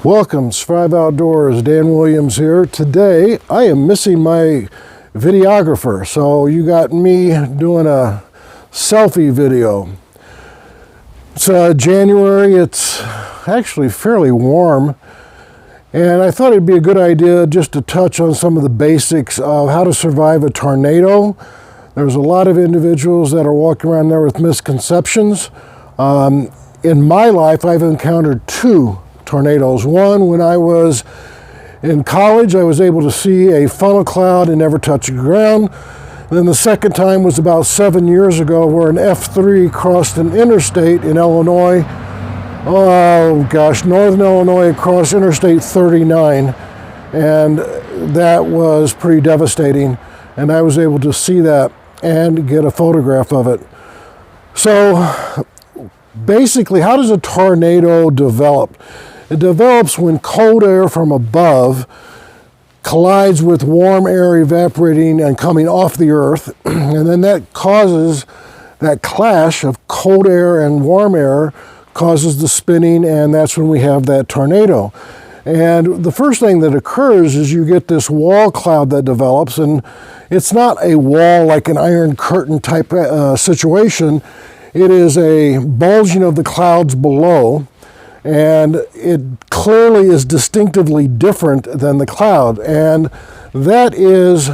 Welcome, Strive Outdoors. Dan Williams here. Today I am missing my videographer, so you got me doing a selfie video. It's January. It's actually fairly warm, and I thought it'd be a good idea just to touch on some of the basics of how to survive a tornado. There's a lot of individuals that are walking around there with misconceptions. In my life, I've encountered two tornadoes. One, when I was in college, I was able to see a funnel cloud and never touch the ground. Then the second time was about 7 years ago, where an F3 crossed an interstate in Illinois. Oh gosh, northern Illinois, across Interstate 39. And that was pretty devastating. And I was able to see that and get a photograph of it. So basically, how does a tornado develop? It develops when cold air from above collides with warm air evaporating and coming off the earth, and then that causes that clash of cold air and warm air causes the spinning, and that's when we have that tornado. And the first thing that occurs is you get this wall cloud that develops, and it's not a wall like an iron curtain type situation. It is a bulging of the clouds below, and it clearly is distinctively different than the cloud, and that is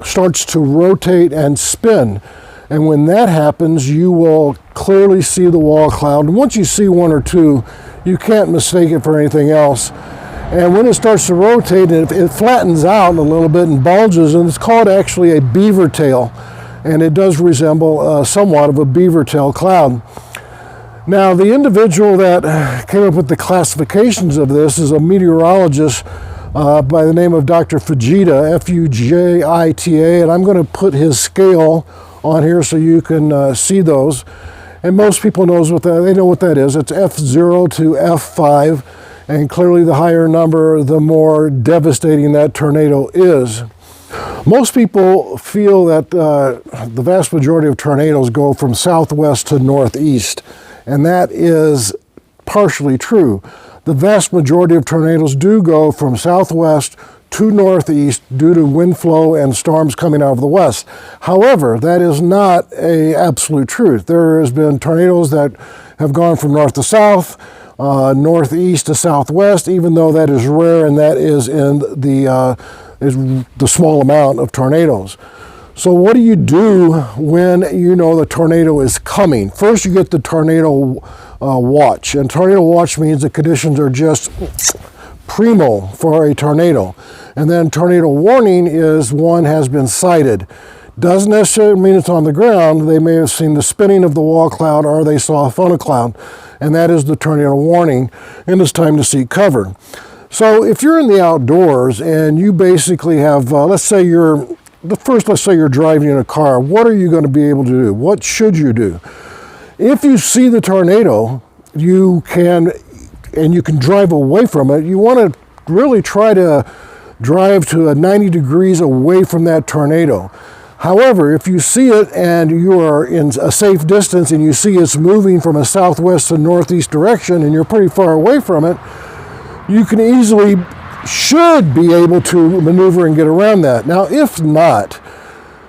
starts to rotate and spin. And when that happens, you will clearly see the wall cloud. And once you see one or two, you can't mistake it for anything else. And when it starts to rotate, it flattens out a little bit and bulges, and it's called actually a beaver tail, and it does resemble somewhat of a beaver tail cloud. Now, the individual that came up with the classifications of this is a meteorologist by the name of Dr. Fajita, F-U-J-I-T-A, and I'm going to put his scale on here so you can see those. And most people know what that is. It's F0 to F5, and clearly the higher number, the more devastating that tornado is. Most people feel that the vast majority of tornadoes go from southwest to northeast, and that is partially true. The vast majority of tornadoes do go from southwest to northeast due to wind flow and storms coming out of the west. However, that is not an absolute truth. There has been tornadoes that have gone from north to south, northeast to southwest, even though that is rare, and that is in the small amount of tornadoes. So what do you do when you know the tornado is coming? First, you get the tornado watch, and tornado watch means the conditions are just primo for a tornado. And then tornado warning is one has been sighted. Doesn't necessarily mean it's on the ground. They may have seen the spinning of the wall cloud, or they saw a funnel cloud, and that is the tornado warning, and it's time to seek cover. So if you're in the outdoors and you basically have, let's say you're driving in a car, what are you going to be able to do? What should you do? If you see the tornado, you can drive away from it. You want to really try to drive to 90 degrees away from that tornado. However, if you see it and you are in a safe distance and you see it's moving from a southwest to northeast direction and you're pretty far away from it, you should be able to maneuver and get around that. Now, if not,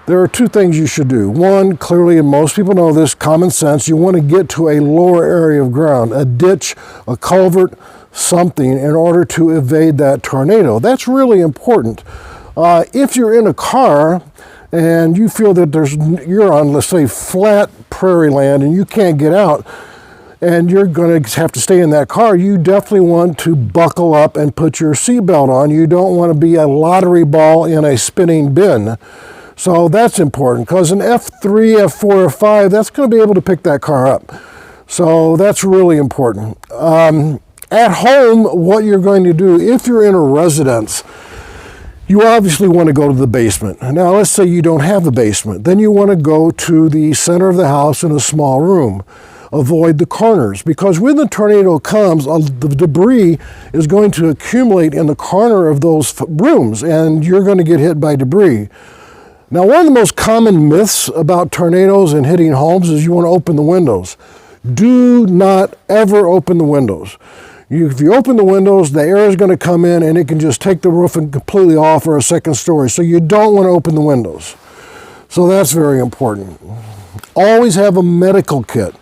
there are two things you should do. One, clearly, and most people know this, common sense, you want to get to a lower area of ground, a ditch, a culvert, something, in order to evade that tornado. That's really important. If you're in a car and you feel that you're on, let's say, flat prairie land and you can't get out, and you're going to have to stay in that car, you definitely want to buckle up and put your seatbelt on. You don't want to be a lottery ball in a spinning bin. So that's important, because an F3, F4, or 5, that's going to be able to pick that car up. So that's really important. At home, what you're going to do, if you're in a residence, you obviously want to go to the basement. Now, let's say you don't have a basement. Then you want to go to the center of the house in a small room. Avoid the corners, because when the tornado comes, the debris is going to accumulate in the corner of those rooms, and you're going to get hit by debris. Now, one of the most common myths about tornadoes and hitting homes is you want to open the windows. Do not ever open the windows. If you open the windows, the air is going to come in and it can just take the roofing completely off or a second story. So you don't want to open the windows. So that's very important. Always have a medical kit.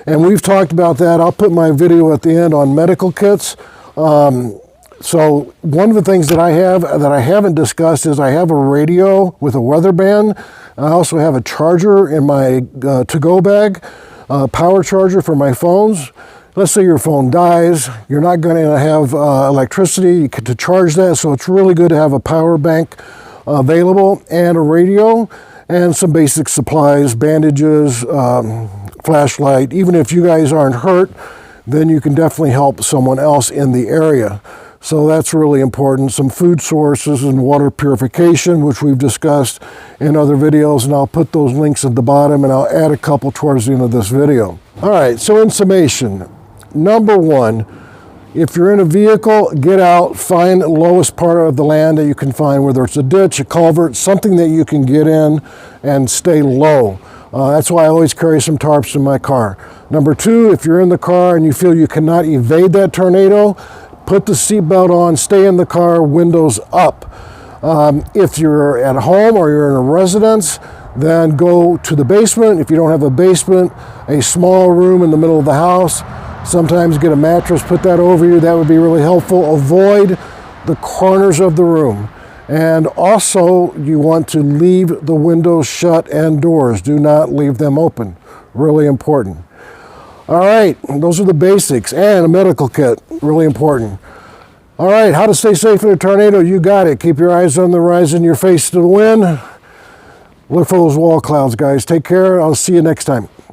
And we've talked about that. I'll put my video at the end on medical kits. So one of the things that I have that I haven't discussed is I have a radio with a weather band. I also have a charger in my to-go bag, power charger for my phones. Let's say your phone dies, you're not going to have electricity to charge that, so it's really good to have a power bank available and a radio and some basic supplies, bandages, flashlight. Even if you guys aren't hurt, then you can definitely help someone else in the area. So that's really important. Some food sources and water purification, which we've discussed in other videos, and I'll put those links at the bottom, and I'll add a couple towards the end of this video. All right, so in summation, number one, if you're in a vehicle, get out, find the lowest part of the land that you can find, whether it's a ditch, a culvert, something that you can get in and stay low. That's why I always carry some tarps in my car. Number two, if you're in the car and you feel you cannot evade that tornado, put the seatbelt on, stay in the car, windows up. If you're at home or you're in a residence, then go to the basement. If you don't have a basement, a small room in the middle of the house. Sometimes get a mattress, put that over you. That would be really helpful. Avoid the corners of the room. And also, you want to leave the windows shut and doors. Do not leave them open. Really important. All right, those are the basics, and a medical kit, really important. All right, how to stay safe in a tornado, you got it. Keep your eyes on the horizon, your face to the wind. Look for those wall clouds, guys. Take care. I'll see you next time.